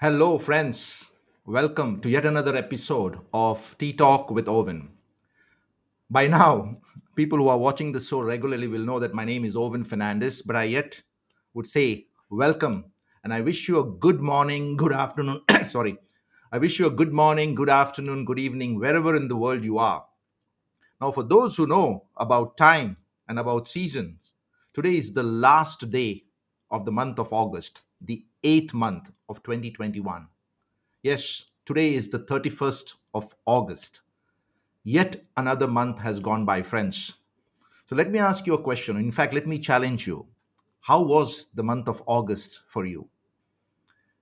Hello, friends. Welcome to yet another episode of Tea Talk with Owen. By now, people who are watching this show regularly will know that my name is Owen Fernandez, but I yet would say welcome and I wish you a good morning, good afternoon. Sorry. I wish you a good morning, good afternoon, good evening, wherever in the world you are. Now, for those who know about time and about seasons, today is the last day of the month of August, the eighth month of 2021. Yes, today is the 31st of August. Yet another month has gone by, friends. So let me ask you a question. In fact, let me challenge you. How was the month of August for you?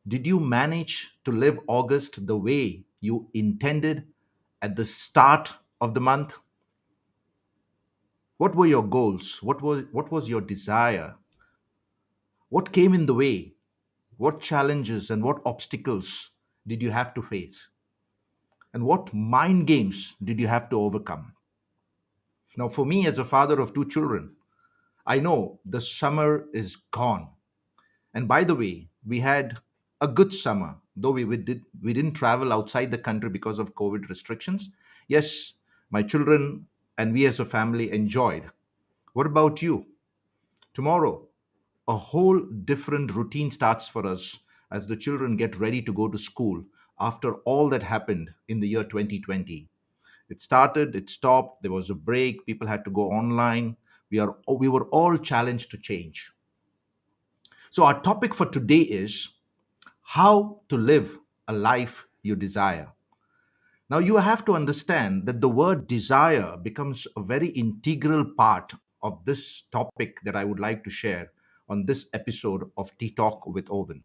Did you manage to live August the way you intended at the start of the month? What were your goals? What was your desire? What came in the way? What challenges and what obstacles did you have to face? And what mind games did you have to overcome? Now, for me, as a father of two children, I know the summer is gone. And by the way, we had a good summer, though we didn't travel outside the country because of COVID restrictions. Yes, my children and we as a family enjoyed. What about you? Tomorrow, a whole different routine starts for us as the children get ready to go to school after all that happened in the year 2020. It started, it stopped, there was a break, people had to go online. We were all challenged to change. So our topic for today is how to live a life you desire. Now you have to understand that the word desire becomes a very integral part of this topic that I would like to share on this episode of Tea Talk with Owen.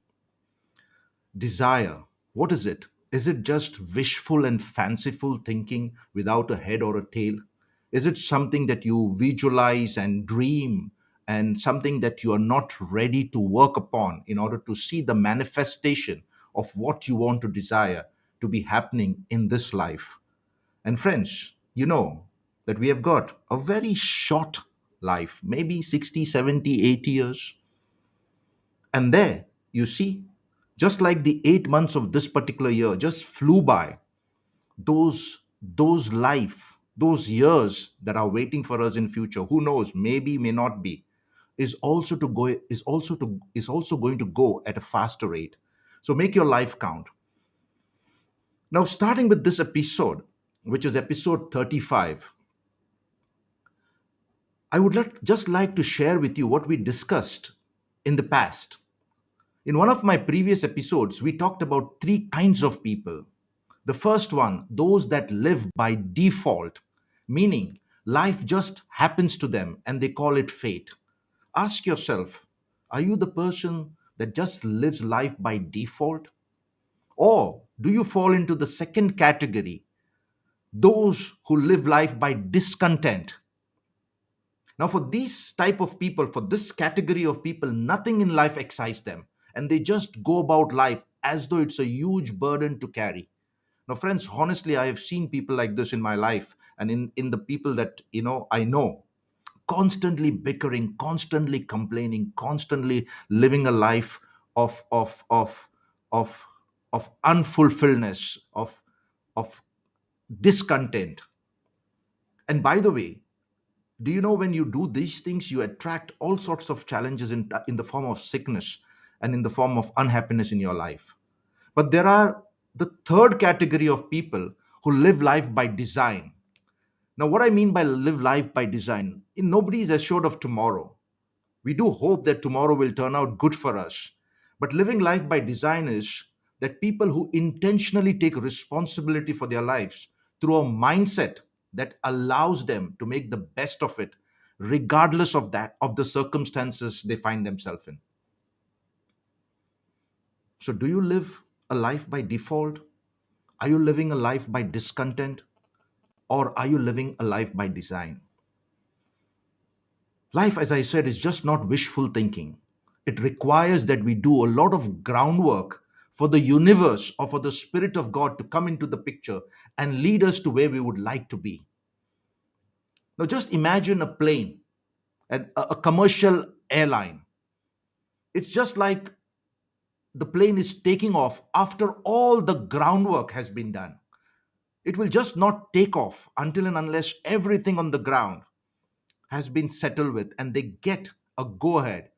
Desire, what is it? Is it just wishful and fanciful thinking without a head or a tail? Is it something that you visualize and dream and something that you are not ready to work upon in order to see the manifestation of what you want to desire to be happening in this life? And friends, you know that we have got a very short life, maybe 60, 70, 80 years. And there, you see, just like the 8 months of this particular year just flew by, those life, those years that are waiting for us in future, who knows, maybe, may not be, is also going to go at a faster rate. So make your life count. Now, starting with this episode, which is episode 35, I would just like to share with you what we discussed in the past. In one of my previous episodes, we talked about three kinds of people. The first one, those that live by default, meaning life just happens to them and they call it fate. Ask yourself, are you the person that just lives life by default? Or do you fall into the second category, those who live life by discontent? Now, for these type of people, for this category of people, nothing in life excites them, and they just go about life as though it's a huge burden to carry. Now, friends, honestly, I have seen people like this in my life, and in the people that I know, constantly bickering, constantly complaining, constantly living a life of of of unfulfilledness, of discontent. And by the way, do you know when you do these things, you attract all sorts of challenges in the form of sickness and in the form of unhappiness in your life? But there are the third category of people who live life by design. Now, what I mean by live life by design, nobody is assured of tomorrow. We do hope that tomorrow will turn out good for us. But living life by design is that people who intentionally take responsibility for their lives through a mindset that allows them to make the best of it, regardless of the circumstances they find themselves in. So, do you live a life by default? Are you living a life by discontent? Or are you living a life by design? Life, as I said, is just not wishful thinking. It requires that we do a lot of groundwork for the universe or for the Spirit of God to come into the picture and lead us to where we would like to be. Now, just imagine a plane, and a commercial airline. It's just like the plane is taking off after all the groundwork has been done. It will just not take off until and unless everything on the ground has been settled with and they get a go ahead.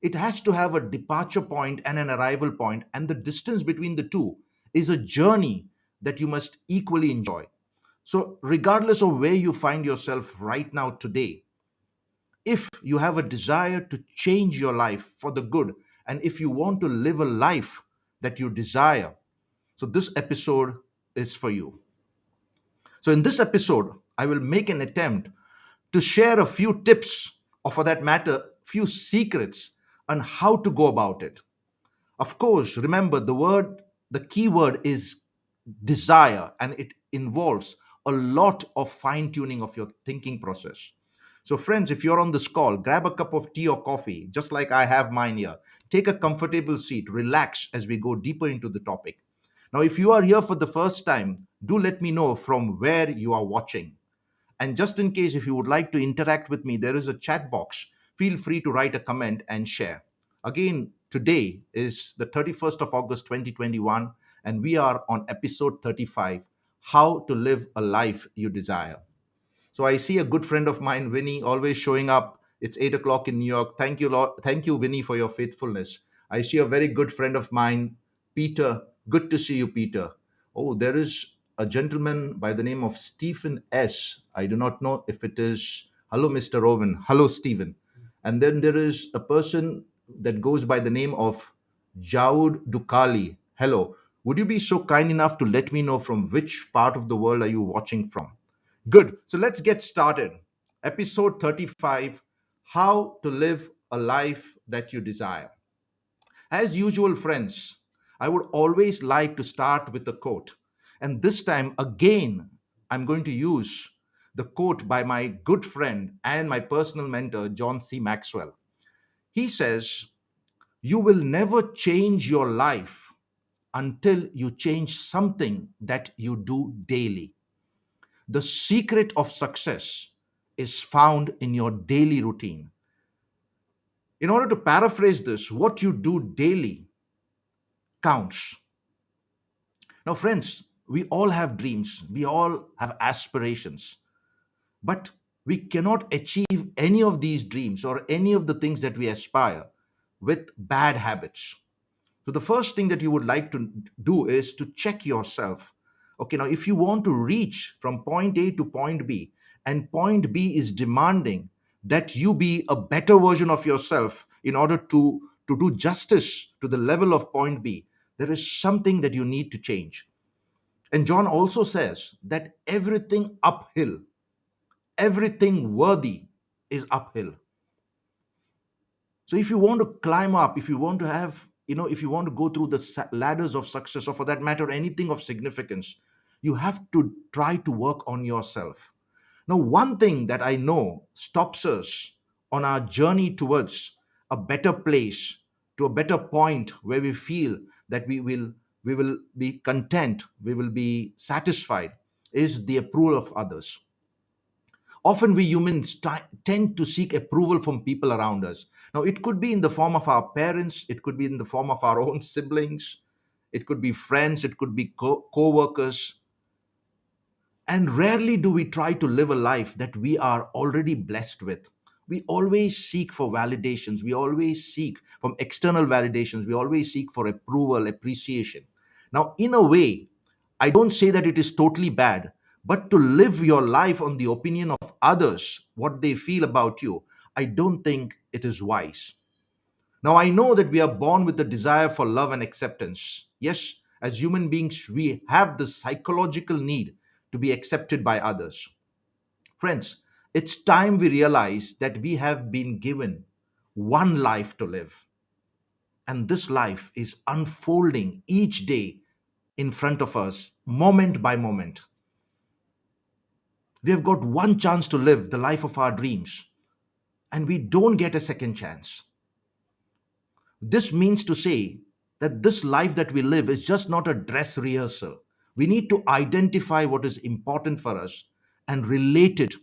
It has to have a departure point and an arrival point, and the distance between the two is a journey that you must equally enjoy. So, regardless of where you find yourself right now today, if you have a desire to change your life for the good, and if you want to live a life that you desire, so this episode is for you. So, in this episode, I will make an attempt to share a few tips, or for that matter, few secrets on how to go about it. Of course, remember the key word is desire, and it involves a lot of fine tuning of your thinking process. So, friends, if you're on this call, grab a cup of tea or coffee, just like I have mine here. Take a comfortable seat, relax as we go deeper into the topic. Now, if you are here for the first time, do let me know from where you are watching. And just in case if you would like to interact with me, there is a chat box. Feel free to write a comment and share. Again, today is the 31st of August 2021, and we are on episode 35, How to Live a Life You Desire. So I see a good friend of mine, Vinny, always showing up. It's 8 o'clock in New York. Thank you, Lord. Thank you, Vinny, for your faithfulness. I see a very good friend of mine, Peter. Good to see you, Peter. Oh, there is a gentleman by the name of Stephen S. I do not know if it is. Hello, Mr. Owen. Hello, Stephen. And then there is a person that goes by the name of Jaud Dukali. Hello. Would you be so kind enough to let me know from which part of the world are you watching from? Good. So let's get started. Episode 35, How to Live a Life That You Desire. As usual, friends, I would always like to start with a quote. And this time, again, I'm going to use the quote by my good friend and my personal mentor, John C. Maxwell. He says, "You will never change your life until you change something that you do daily. The secret of success is found in your daily routine." In order to paraphrase this, what you do daily counts. Now, friends, we all have dreams, we all have aspirations, but we cannot achieve any of these dreams or any of the things that we aspire with bad habits. So, the first thing that you would like to do is to check yourself. Okay, now if you want to reach from point A to point B, and point B is demanding that you be a better version of yourself in order to do justice to the level of point B, there is something that you need to change. And John also says that everything uphill, everything worthy is uphill. So if you want to climb up, if you want to have, if you want to go through the ladders of success, or for that matter, anything of significance, you have to try to work on yourself. Now, one thing that I know stops us on our journey towards a better place, to a better point where we feel that we will be content, we will be satisfied, is the approval of others. Often we humans tend to seek approval from people around us. Now, it could be in the form of our parents, it could be in the form of our own siblings, it could be friends, it could be co-workers. And rarely do we try to live a life that we are already blessed with. We always seek for validations, we always seek from external validations, we always seek for approval, appreciation. Now, in a way, I don't say that it is totally bad, but to live your life on the opinion of others, what they feel about you, I don't think it is wise. Now, I know that we are born with the desire for love and acceptance. Yes, as human beings, we have the psychological need to be accepted by others. Friends, it's time we realize that we have been given one life to live, and this life is unfolding each day in front of us, moment by moment. We have got one chance to live the life of our dreams, and we don't get a second chance. This means to say that this life that we live is just not a dress rehearsal. We need to identify what is important for us and relate it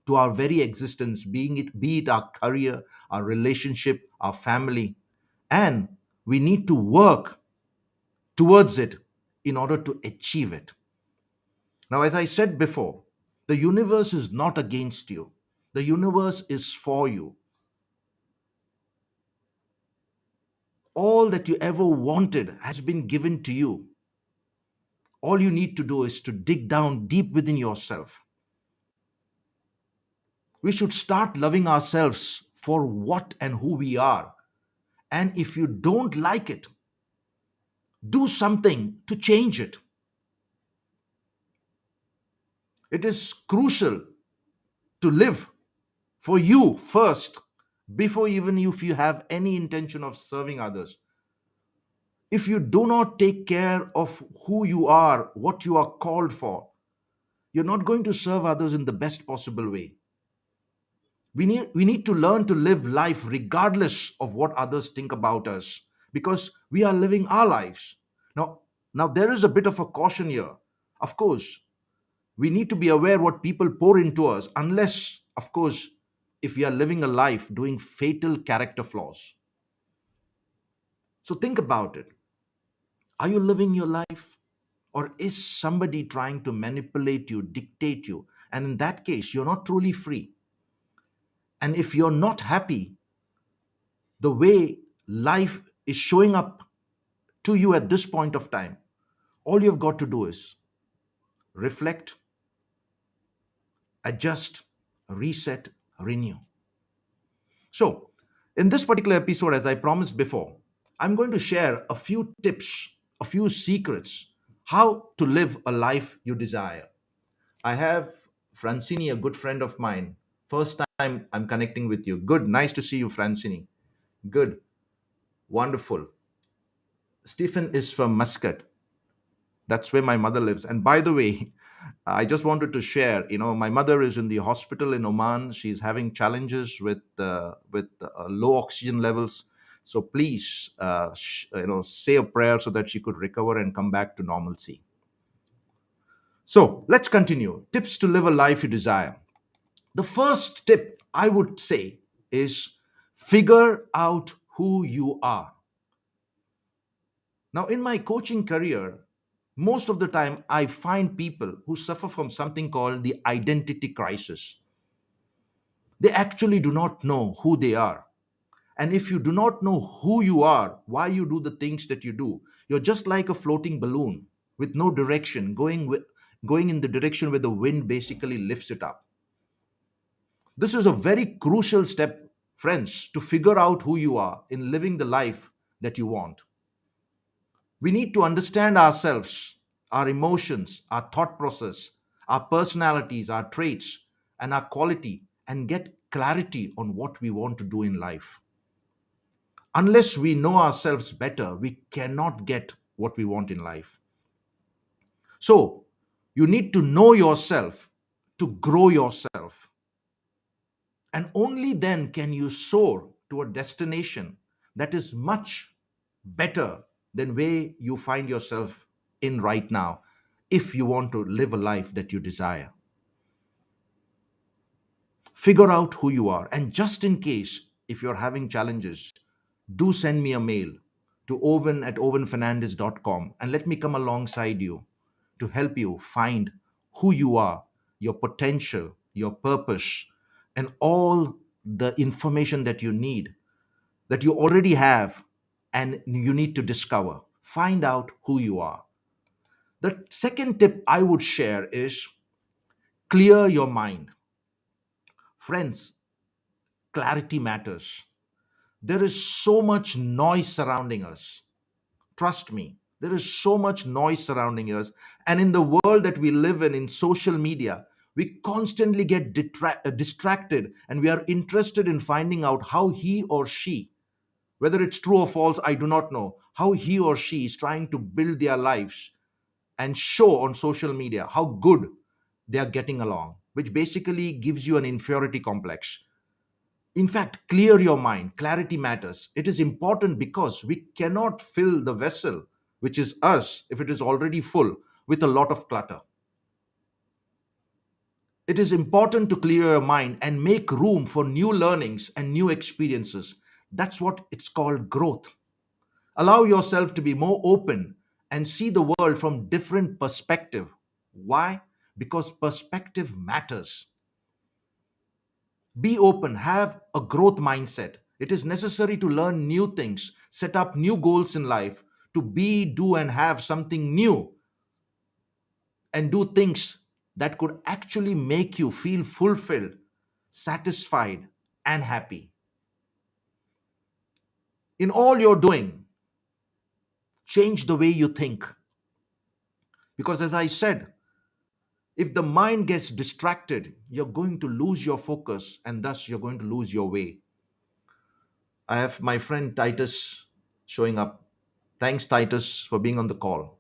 to our very existence, be it our career, our relationship, our family. And We need to work towards it in order to achieve it. Now, as I said before, the universe is not against you, the universe is for you. All that you ever wanted has been given to you. All you need to do is to dig down deep within yourself. We should start loving ourselves for what and who we are. And if you don't like it, do something to change it. It is crucial to live for you first before even if you have any intention of serving others. If you do not take care of who you are, what you are called for, you're not going to serve others in the best possible way. We need to learn to live life regardless of what others think about us, because we are living our lives. Now, there is a bit of a caution here. Of course, we need to be aware what people pour into us, unless, of course, if we are living a life doing fatal character flaws. So think about it. Are you living your life? Or is somebody trying to manipulate you, dictate you? And in that case, you're not truly free. And if you're not happy the way life is showing up to you at this point of time, all you've got to do is reflect, adjust, reset, renew. So, in this particular episode, as I promised before, I'm going to share a few tips, a few secrets, how to live a life you desire. I have Francini, a good friend of mine. First time I'm connecting with you. Good. Nice to see you, Francini. Good. Wonderful. Stephen is from Muscat. That's where my mother lives. And by the way, I just wanted to share, my mother is in the hospital in Oman. She's having challenges with low oxygen levels. So please, say a prayer so that she could recover and come back to normalcy. So let's continue. Tips to live a life you desire. The first tip I would say is figure out who you are. Now, in my coaching career, most of the time I find people who suffer from something called the identity crisis. They actually do not know who they are. And if you do not know who you are, why you do the things that you do, you're just like a floating balloon with no direction, going in the direction where the wind basically lifts it up. This is a very crucial step, friends, to figure out who you are in living the life that you want. We need to understand ourselves, our emotions, our thought process, our personalities, our traits, and our quality, and get clarity on what we want to do in life. Unless we know ourselves better, we cannot get what we want in life. So, you need to know yourself to grow yourself. And only then can you soar to a destination that is much better than where you find yourself in right now, if you want to live a life that you desire. Figure out who you are. And just in case, if you're having challenges, do send me a mail to owen@owenfernandez.com and let me come alongside you to help you find who you are, your potential, your purpose, and all the information that you need, that you already have, and you need to discover. Find out who you are. The second tip I would share is clear your mind. Friends, clarity matters. There is so much noise surrounding us. Trust me, there is so much noise surrounding us. And in the world that we live in social media, we constantly get distracted, and we are interested in finding out how he or she, whether it's true or false, I do not know, how he or she is trying to build their lives and show on social media how good they are getting along, which basically gives you an inferiority complex. In fact, clear your mind. Clarity matters. It is important because we cannot fill the vessel, which is us, if it is already full, with a lot of clutter. It is important to clear your mind and make room for new learnings and new experiences. That's what it's called growth. Allow yourself to be more open and see the world from different perspective. Why? Because perspective matters. Be open, have a growth mindset. It is necessary to learn new things, set up new goals in life, to be, do, and have something new, and do things that could actually make you feel fulfilled, satisfied, and happy. In all you're doing, change the way you think. Because as I said, if the mind gets distracted, you're going to lose your focus and thus you're going to lose your way. I have my friend Titus showing up. Thanks, Titus, for being on the call.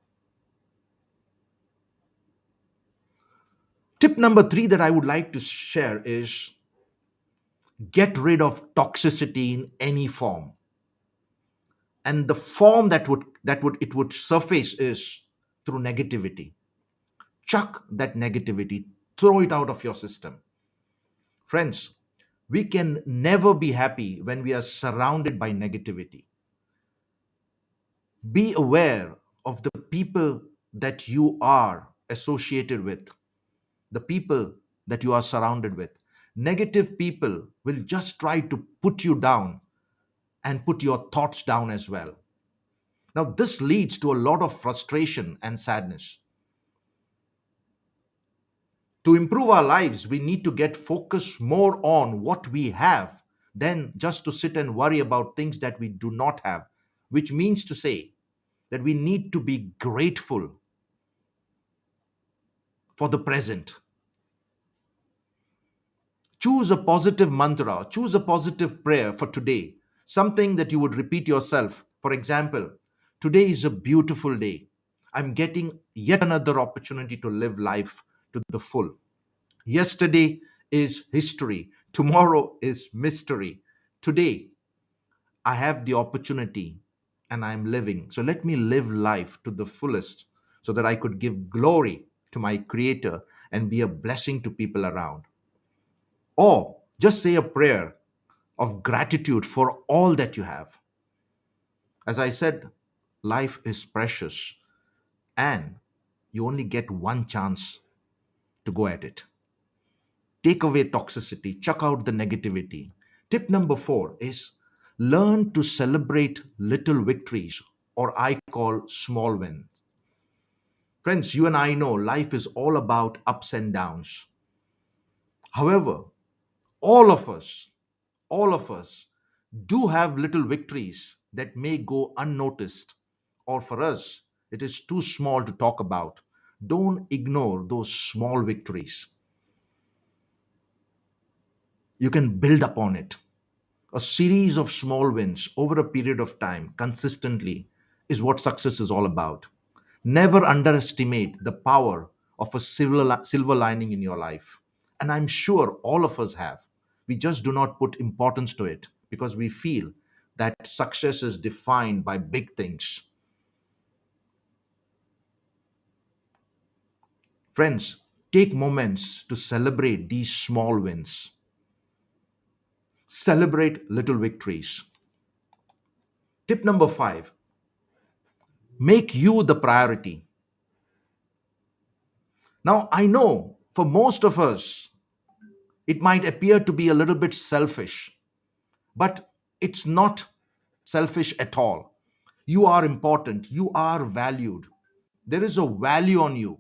Tip number 3 that I would like to share is get rid of toxicity in any form. And the form that would it would surface is through negativity. Chuck that negativity, throw it out of your system. Friends, we can never be happy when we are surrounded by negativity. Be aware of the people that you are associated with, the people that you are surrounded with. Negative people will just try to put you down and put your thoughts down as well. Now, this leads to a lot of frustration and sadness. To improve our lives, we need to get focused more on what we have than just to sit and worry about things that we do not have, which means to say that we need to be grateful for the present. Choose a positive mantra, choose a positive prayer for today, something that you would repeat yourself. For example, today is a beautiful day. I'm getting yet another opportunity to live life to the full. Yesterday is history, tomorrow is mystery. Today, I have the opportunity and I'm living. So let me live life to the fullest so that I could give glory to my Creator and be a blessing to people around. Or just say a prayer of gratitude for all that you have. As I said, life is precious and you only get one chance to go at it. Take away toxicity, chuck out the negativity. Tip number 4 is learn to celebrate little victories, or I call small wins. Friends, you and I know life is all about ups and downs. However, all of us, all of us do have little victories that may go unnoticed, or for us, it is too small to talk about. Don't ignore those small victories. You can build upon it. A series of small wins over a period of time, consistently, is what success is all about. Never underestimate the power of a silver lining in your life. And I'm sure all of us have. We just do not put importance to it because we feel that success is defined by big things. Friends, take moments to celebrate these small wins. Celebrate little victories. Tip number 5, make you the priority. Now, I know for most of us, it might appear to be a little bit selfish, but it's not selfish at all. You are important, you are valued. There is a value on you.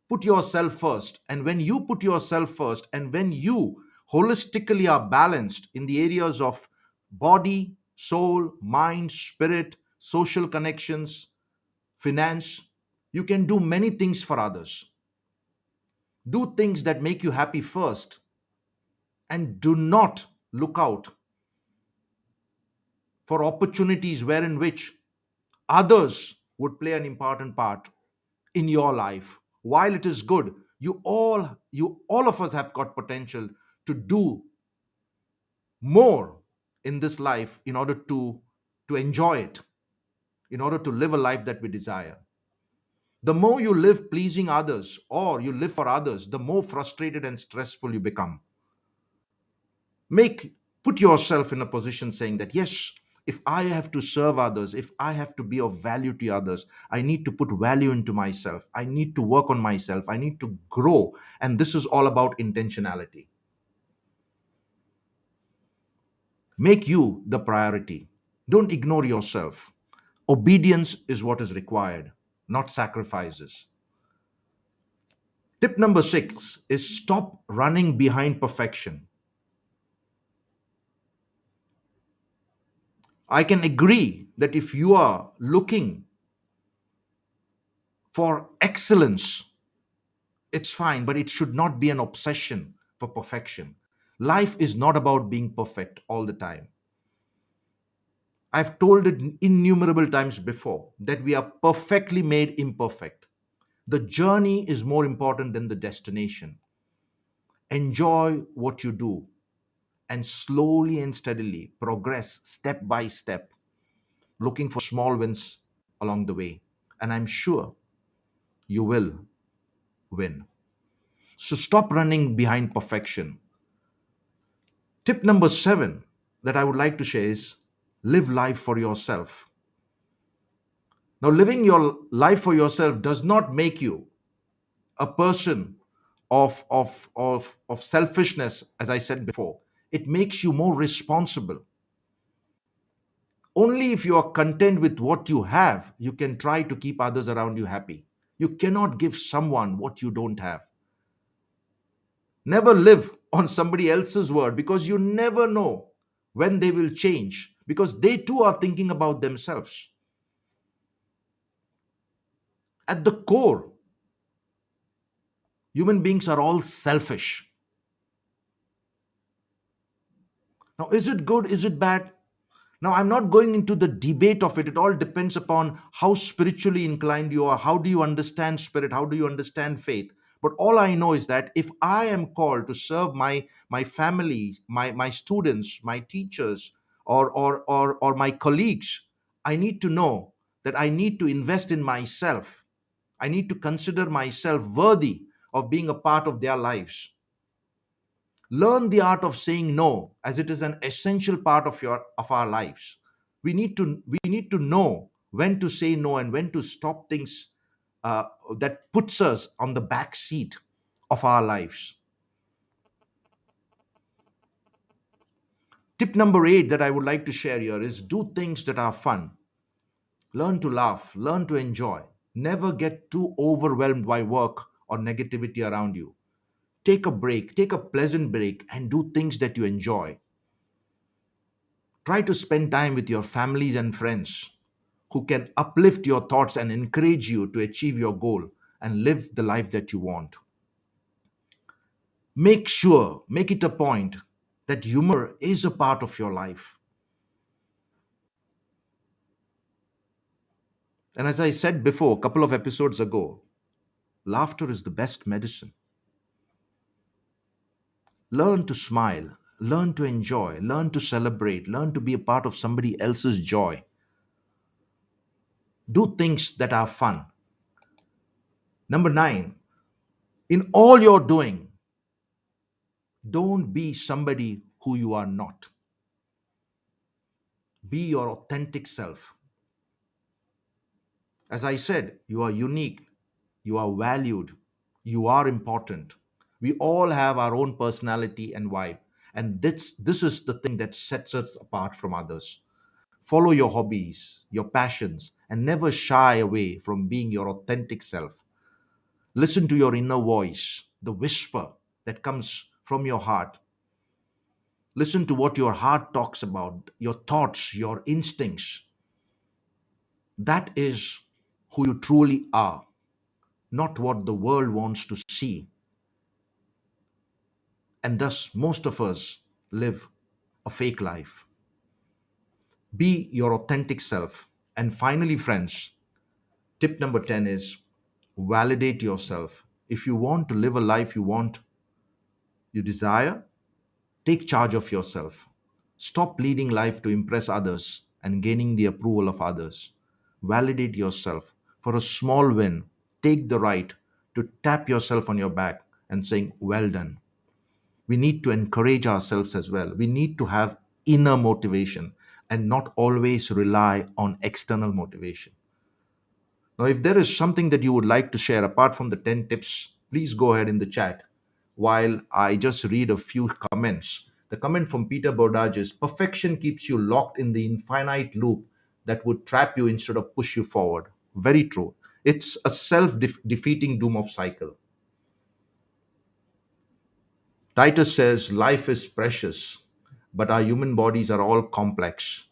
Put yourself first. And when you put yourself first, and when you holistically are balanced in the areas of body, soul, mind, spirit, social connections, finance, you can do many things for others. Do things that make you happy first, and do not look out for opportunities wherein which others would play an important part in your life. While it is good, you all of us have got potential to do more in this life in order to enjoy it, in order to live a life that we desire. The more you live pleasing others or you live for others, the more frustrated and stressful you become. Make Put yourself in a position saying that yes, If I have to serve others, if I have to be of value to others, I need to put value into myself. I need to work on myself. I need to grow. And this is all about intentionality. Make you the priority. Don't ignore yourself. Obedience is what is required, not sacrifices. Tip number 6 is stop running behind perfection. I can agree that if you are looking for excellence, it's fine, but it should not be an obsession for perfection. Life is not about being perfect all the time. I've told it innumerable times before that we are perfectly made imperfect. The journey is more important than the destination. Enjoy what you do and slowly and steadily progress step by step, looking for small wins along the way. And I'm sure you will win. So stop running behind perfection. Tip number 7 that I would like to share is live life for yourself. Now, living your life for yourself does not make you a person of selfishness, as I said before. It makes you more responsible. Only if you are content with what you have, you can try to keep others around you happy. You cannot give someone what you don't have. Never live on somebody else's word, because you never know when they will change, because they too are thinking about themselves. At the core, human beings are all selfish. Now, is it good? Is it bad? Now, I'm not going into the debate of it. It all depends upon how spiritually inclined you are. How do you understand spirit? How do you understand faith? But all I know is that if I am called to serve my family, my students, my teachers, or my colleagues, I need to know that I need to invest in myself. I need to consider myself worthy of being a part of their lives. Learn the art of saying no, as it is an essential part of our lives. We need to know when to say no and when to stop things uh, that puts us on the back seat of our lives. Tip number 8 that I would like to share here is do things that are fun. Learn to laugh, learn to enjoy. Never get too overwhelmed by work or negativity around you. Take a break, take a pleasant break, and do things that you enjoy. Try to spend time with your families and friends who can uplift your thoughts and encourage you to achieve your goal and live the life that you want. Make it a point that humor is a part of your life. And as I said before, a couple of episodes ago, laughter is the best medicine. Learn to smile, learn to enjoy, learn to celebrate, learn to be a part of somebody else's joy. Do things that are fun. Number 9, in all you're doing, don't be somebody who you are not. Be your authentic self. As I said, you are unique, you are valued, you are important. We all have our own personality and vibe, and this is the thing that sets us apart from others. Follow your hobbies, your passions, and never shy away from being your authentic self. Listen to your inner voice, the whisper that comes from your heart. Listen to what your heart talks about, your thoughts, your instincts. That is who you truly are, not what the world wants to see. And thus, most of us live a fake life. Be your authentic self. And finally, friends, tip number 10 is validate yourself. If you want to live a life you desire, take charge of yourself. Stop leading life to impress others and gaining the approval of others. Validate yourself. For a small win, take the right to tap yourself on your back and saying, well done. We need to encourage ourselves as well. We need to have inner motivation. and not always rely on external motivation. Now, if there is something that you would like to share apart from the 10 tips, please go ahead in the chat while I just read a few comments. The comment from Peter Bordage is perfection keeps you locked in the infinite loop that would trap you instead of push you forward. Very true. It's a self defeating doom of cycle. Titus says life is precious, but our human bodies are all complex.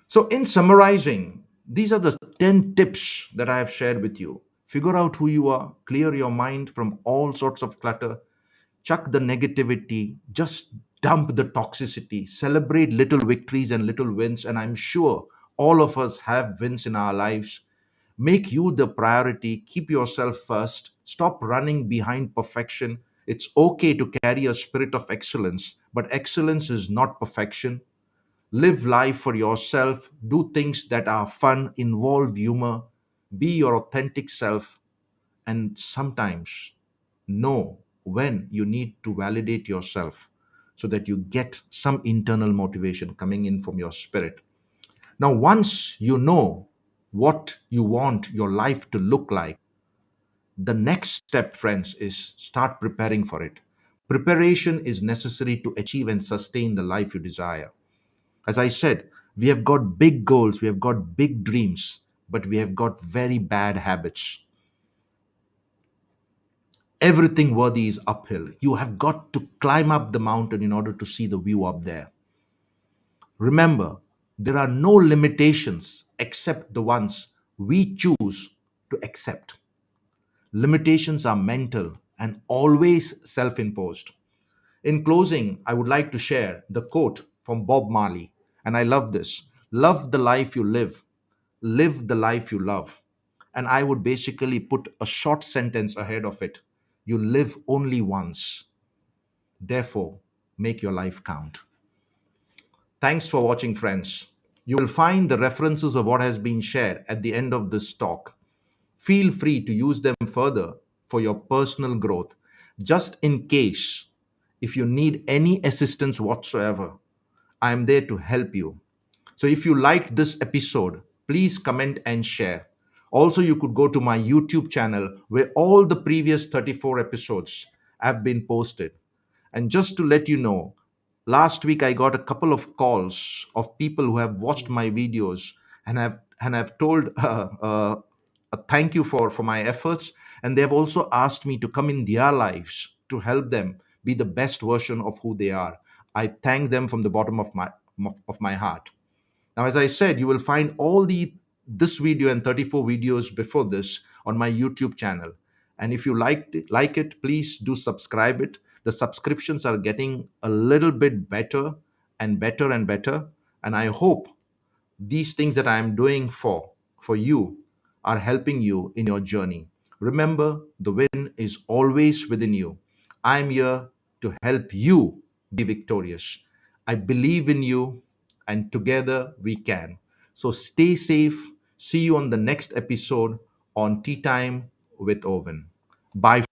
So, in summarizing, these are the 10 tips that I have shared with you. Figure out who you are, clear your mind from all sorts of clutter, chuck the negativity, just dump the toxicity, celebrate little victories and little wins. And I'm sure all of us have wins in our lives. Make you the priority, keep yourself first, stop running behind perfection. It's okay to carry a spirit of excellence, but excellence is not perfection. Live life for yourself, do things that are fun, involve humor, be your authentic self, and sometimes know when you need to validate yourself so that you get some internal motivation coming in from your spirit. Now, once you know what you want your life to look like, the next step, friends, is start preparing for it. Preparation is necessary to achieve and sustain the life you desire. As I said, we have got big goals, we have got big dreams, but we have got very bad habits. Everything worthy is uphill. You have got to climb up the mountain in order to see the view up there. Remember, there are no limitations except the ones we choose to accept. Limitations are mental and always self imposed. In closing, I would like to share the quote from Bob Marley, and I love this: love the life you live the life you love. And I would basically put a short sentence ahead of it: you live only once, therefore, make your life count. Thanks for watching, friends. You will find the references of what has been shared at the end of this talk. Feel free to use them further for your personal growth. Just in case, if you need any assistance whatsoever, I am there to help you. So if you liked this episode, please comment and share. Also, you could go to my YouTube channel where all the previous 34 episodes have been posted. And just to let you know, last week I got a couple of calls of people who have watched my videos and have told a thank you for my efforts, and they have also asked me to come in their lives to help them be the best version of who they are. I thank them from the bottom of my heart. Now, as I said, you will find all the this video and 34 videos before this on my YouTube channel. And if you like it, please do subscribe it. The subscriptions are getting a little bit better and better and better. And I hope these things that I am doing for you are helping you in your journey. Remember, the win is always within you. I'm here to help you be victorious. I believe in you, and together we can. So stay safe. See you on the next episode on Tea Time with Owen. Bye.